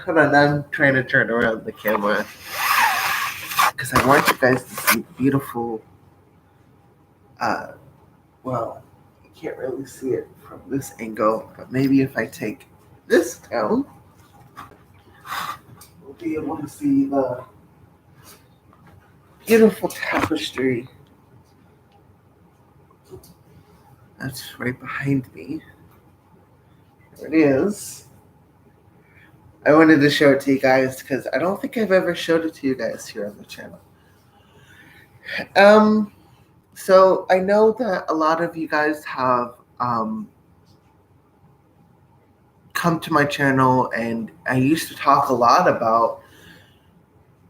Hold on, I'm trying to turn around the camera because I want you guys to see the beautiful. Uh, well, you can't really see it from this angle, but maybe if I take this down, we'll be able to see the beautiful tapestry that's right behind me. There it is. I wanted to show it to you guys because I don't think I've ever showed it to you guys here on the channel. So I know that a lot of you guys have come to my channel, and I used to talk a lot about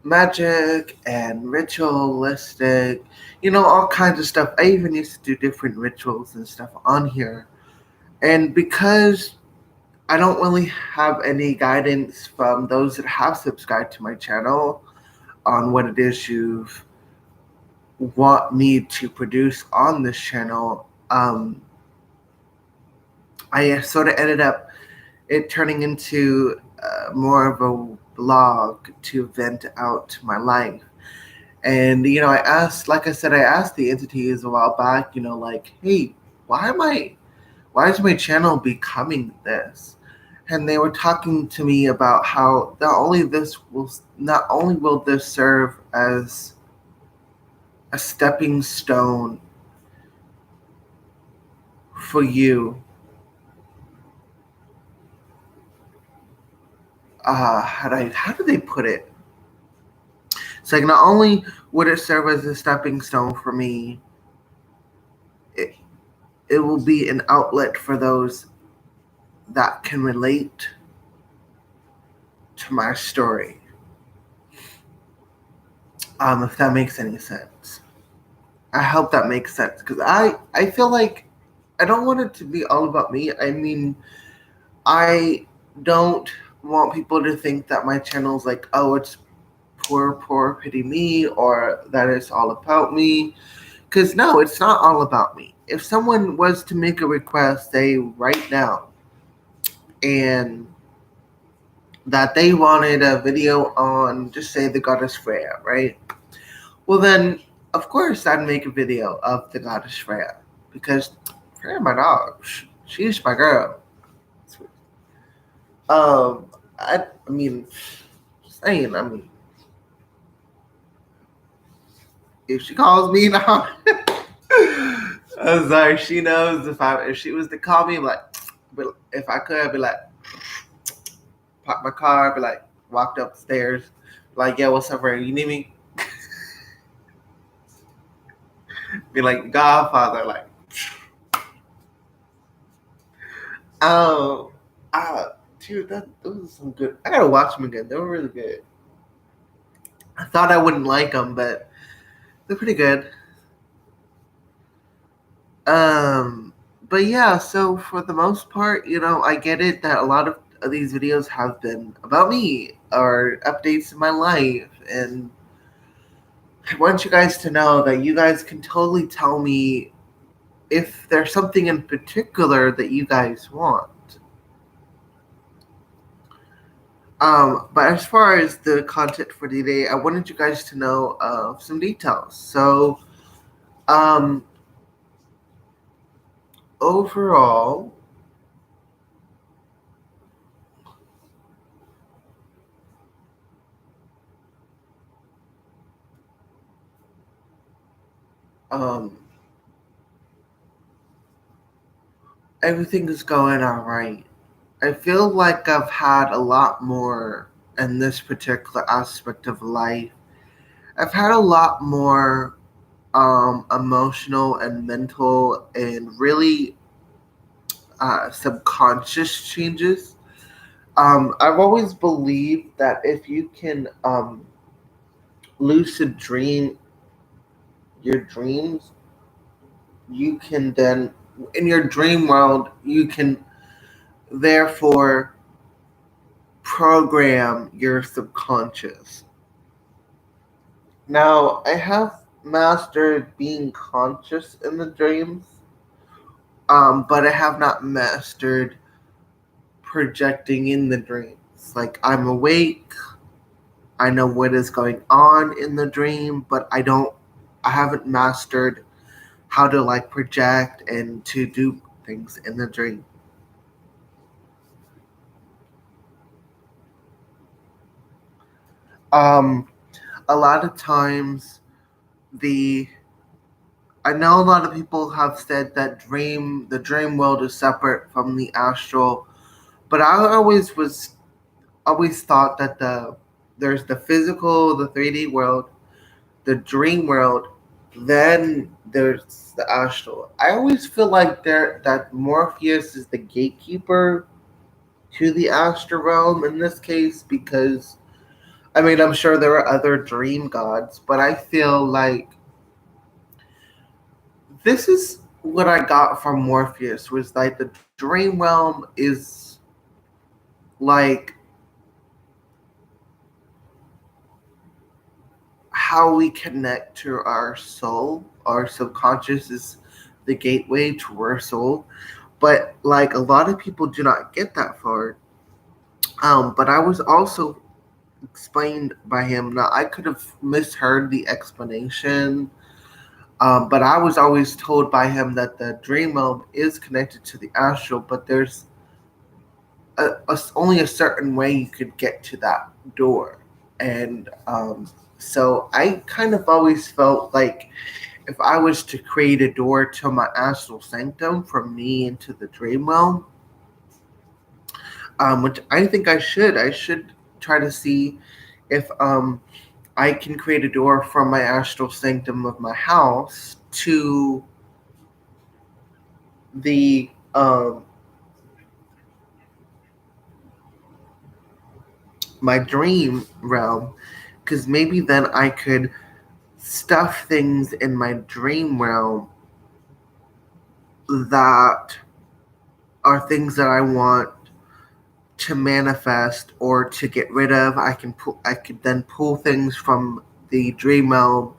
magic and ritualistic, all kinds of stuff. I even used to do different rituals and stuff on here. And because I don't really have any guidance from those that have subscribed to my channel on what it is you want me to produce on this channel, I sort of ended up it turning into more of a blog to vent out my life. And I asked, like I said, I asked the entities a while back, like, hey, why is my channel becoming this? And they were talking to me about how not only will this serve as a stepping stone for you. How do they put it? It's like not only would it serve as a stepping stone for me, it will be an outlet for those that can relate to my story. If that makes any sense. I hope that makes sense because I feel like I don't want it to be all about me. I mean, I don't want people to think that my channel is like, oh, it's poor pity me, or that it's all about me. Because no, it's not all about me. If someone was to make a request, say right now, and that they wanted a video on, just say, the goddess Freya, right? Well, then, of course, I'd make a video of the goddess Freya. Because Freya, my dog, she's my girl. I mean, saying, if she calls me now, I'm sorry, she knows if she was to call me, I'm like, but if I could, I'd be like, park my car, be like, walked up the stairs, like, yeah, what's up, Ray? You need me? Be like, Godfather, like, oh, dude, those are some good. I gotta watch them again. They were really good. I thought I wouldn't like them, but they're pretty good. But yeah, so for the most part, I get it that a lot of these videos have been about me or updates in my life, and I want you guys to know that you guys can totally tell me if there's something in particular that you guys want. But as far as the content for today, I wanted you guys to know some details. So, overall, everything is going all right. I feel like I've had a lot more in this particular aspect of life. I've had a lot more emotional and mental and really subconscious changes. I've always believed that if you can lucid dream your dreams, you can then, in your dream world, you can therefore program your subconscious. Now, I have mastered being conscious in the dreams, but I have not mastered projecting in the dreams. It's like I'm awake, I know what is going on in the dream, but I haven't mastered how to like project and to do things in the dream. Um, a lot of times, the I know a lot of people have said that the dream world is separate from the astral, but I always thought that there's the physical, the 3D world, the dream world, then there's the astral. I always feel like that Morpheus is the gatekeeper to the astral realm in this case because I mean I'm sure there are other dream gods, but I feel like this is what I got from Morpheus was like the dream realm is like how we connect to our soul. Our subconscious is the gateway to our soul. But like a lot of people do not get that far. But I was also explained by him. Now I could have misheard the explanation, but I was always told by him that the dream realm is connected to the astral, but there's only a certain way you could get to that door. And so I kind of always felt like if I was to create a door to my astral sanctum from me into the dream realm, which I think I should try to see if I can create a door from my astral sanctum of my house to the my dream realm, because maybe then I could stuff things in my dream realm that are things that I want to manifest or to get rid of. I could then pull things from the dream realm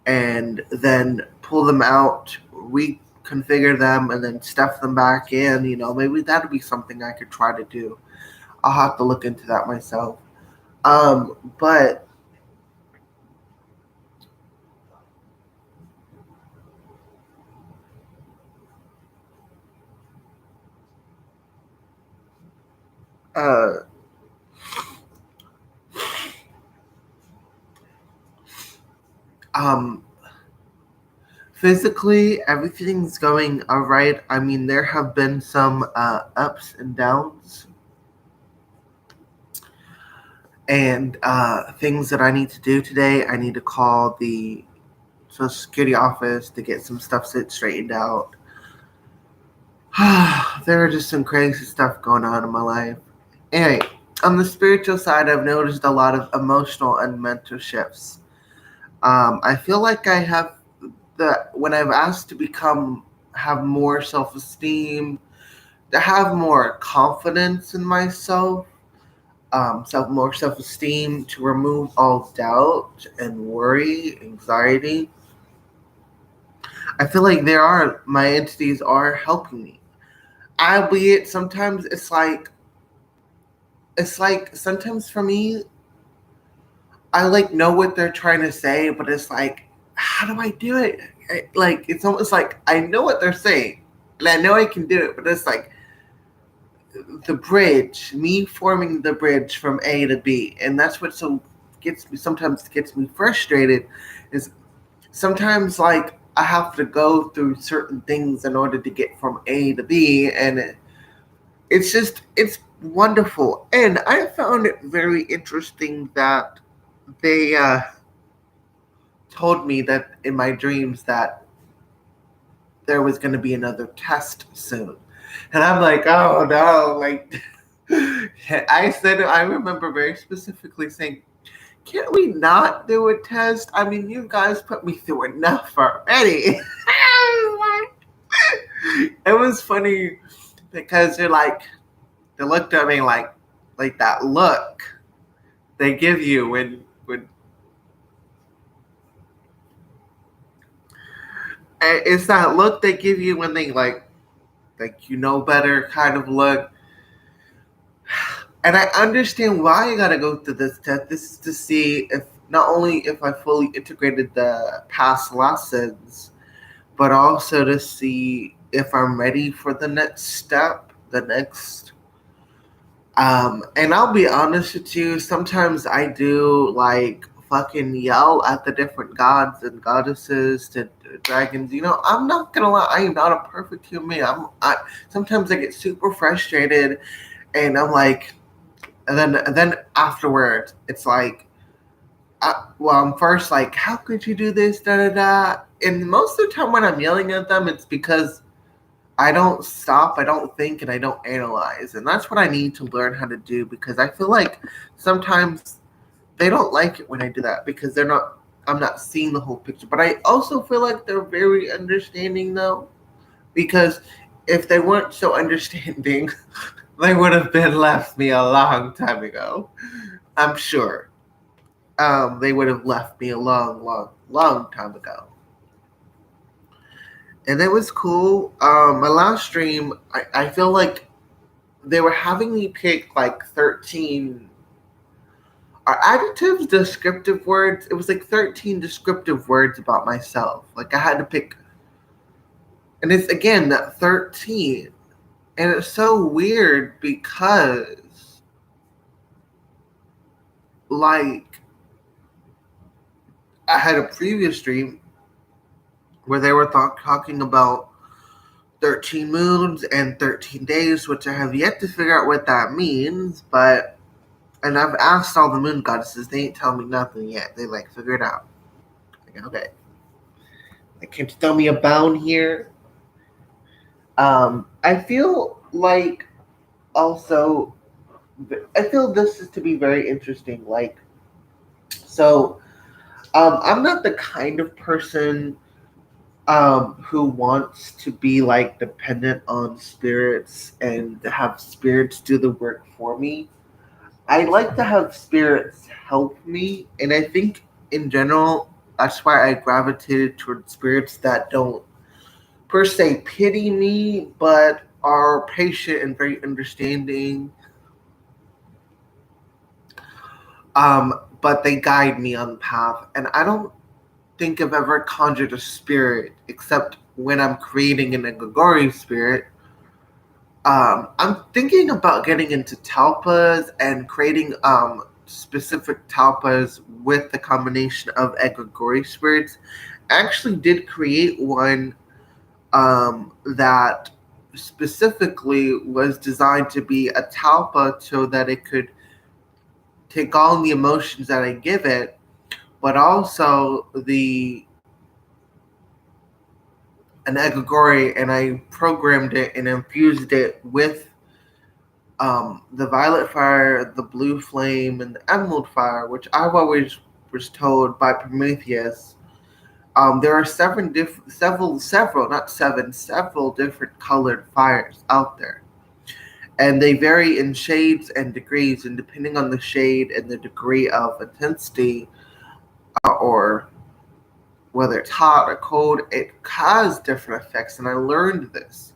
and then pull them out, reconfigure them, and then stuff them back in. You know, maybe that'd be something I could try to do. I'll have to look into that myself. But uh, um, physically, everything's going all right. I mean, there have been some ups and downs and things that I need to do today. I need to call the Social Security office to get some stuff straightened out. There are just some crazy stuff going on in my life. Anyway, on the spiritual side, I've noticed a lot of emotional and mental shifts. I feel like I have when I've asked to have more self esteem, to have more confidence in myself, more self esteem, to remove all doubt and worry, anxiety. I feel like my entities are helping me. Albeit sometimes it's like sometimes for me, I like know what they're trying to say, but it's like, how do I do it? Like it's almost like I know what they're saying, and I know I can do it, but it's like the bridge, me forming the bridge from A to B, and that's what sometimes gets me frustrated. Is sometimes like I have to go through certain things in order to get from A to B, and it's wonderful. And I found it very interesting that they told me that in my dreams that there was going to be another test soon. And I'm like, oh no, like I remember very specifically saying, can't we not do a test? I mean, you guys put me through enough already. It was funny because they looked at me like that look they give you when it's that look they give you when they like you know better kind of look. And I understand why I gotta go through this test. This is to see if not only if I fully integrated the past lessons, but also to see if I'm ready for the next step, the next. And I'll be honest with you, sometimes I do like fucking yell at the different gods and goddesses, to dragons. I'm not gonna lie, I am not a perfect human. I sometimes I get super frustrated, and I'm like, and then afterwards, it's like, well, I'm first like, how could you do this, da da da. And most of the time when I'm yelling at them, it's because I don't stop, I don't think, and I don't analyze. And that's what I need to learn how to do, because I feel like sometimes they don't like it when I do that, because I'm not seeing the whole picture. But I also feel like they're very understanding though, because if they weren't so understanding, they would have been left me a long time ago. I'm sure. They would have left me a long, long, long time ago. And it was cool. My last stream, I feel like they were having me pick like 13 are adjectives, descriptive words. It was like 13 descriptive words about myself. Like I had to pick, and it's again that 13. And it's so weird because, like, I had a previous stream where they were talking about 13 moons and 13 days, which I have yet to figure out what that means, and I've asked all the moon goddesses, they ain't telling me nothing yet. They like figure it out. Like, okay. Like, can't you throw me a bone here? I feel like also I feel this is to be very interesting. Like, so I'm not the kind of person who wants to be like dependent on spirits and to have spirits do the work for me. I like to have spirits help me, and I think in general that's why I gravitated towards spirits that don't per se pity me, but are patient and very understanding. But they guide me on the path, and I don't think I've ever conjured a spirit except when I'm creating an Egregore spirit. I'm thinking about getting into talpas and creating specific talpas with the combination of Egregore spirits. I actually did create one that specifically was designed to be a talpa so that it could take all the emotions that I give it, but also an egregore, and I programmed it and infused it with the violet fire, the blue flame, and the emerald fire, which I've always was told by Prometheus. There are several different colored fires out there, and they vary in shades and degrees, and depending on the shade and the degree of intensity, or whether it's hot or cold, it has different effects, and I learned this.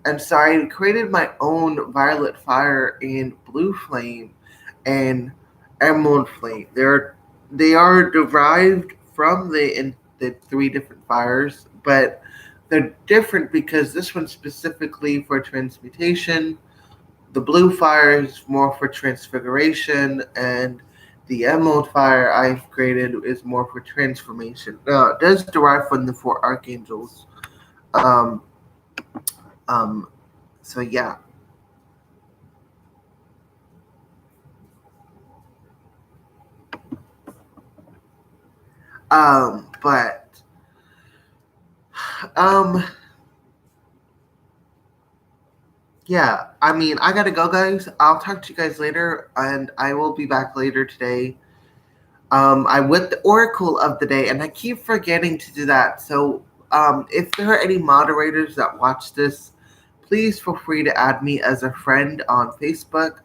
And so I created my own violet fire and blue flame and emerald flame. They are derived from the three different fires, but they're different because this one's specifically for transmutation. The blue fire is more for transfiguration, and the emerald fire I've created is more for transformation. It does derive from the four archangels. Um, um, so yeah. But um, yeah. I mean, I gotta go, guys. I'll talk to you guys later, and I will be back later today. I'm with the Oracle of the Day, and I keep forgetting to do that. So, if there are any moderators that watch this, please feel free to add me as a friend on Facebook.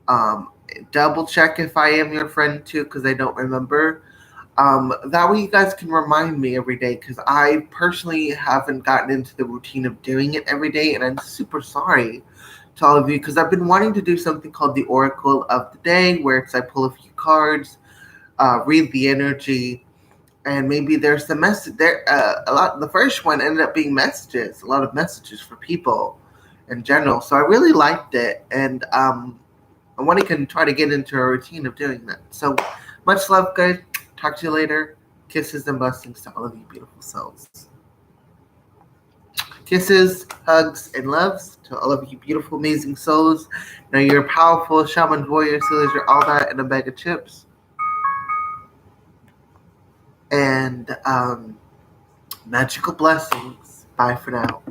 Um, Double check if I am your friend too, because I don't remember. That way you guys can remind me every day, because I personally haven't gotten into the routine of doing it every day, and I'm super sorry to all of you because I've been wanting to do something called the Oracle of the Day, where I pull a few cards, read the energy, and maybe there's the message there. A lot. The first one ended up being messages, a lot of messages for people in general. So I really liked it, and I want to try to get into a routine of doing that. So much love, guys. Talk to you later. Kisses and blessings to all of you beautiful souls. Kisses, hugs, and loves to all of you beautiful, amazing souls. Now you're powerful shaman, warrior, healers, you're all that in a bag of chips. And magical blessings. Bye for now.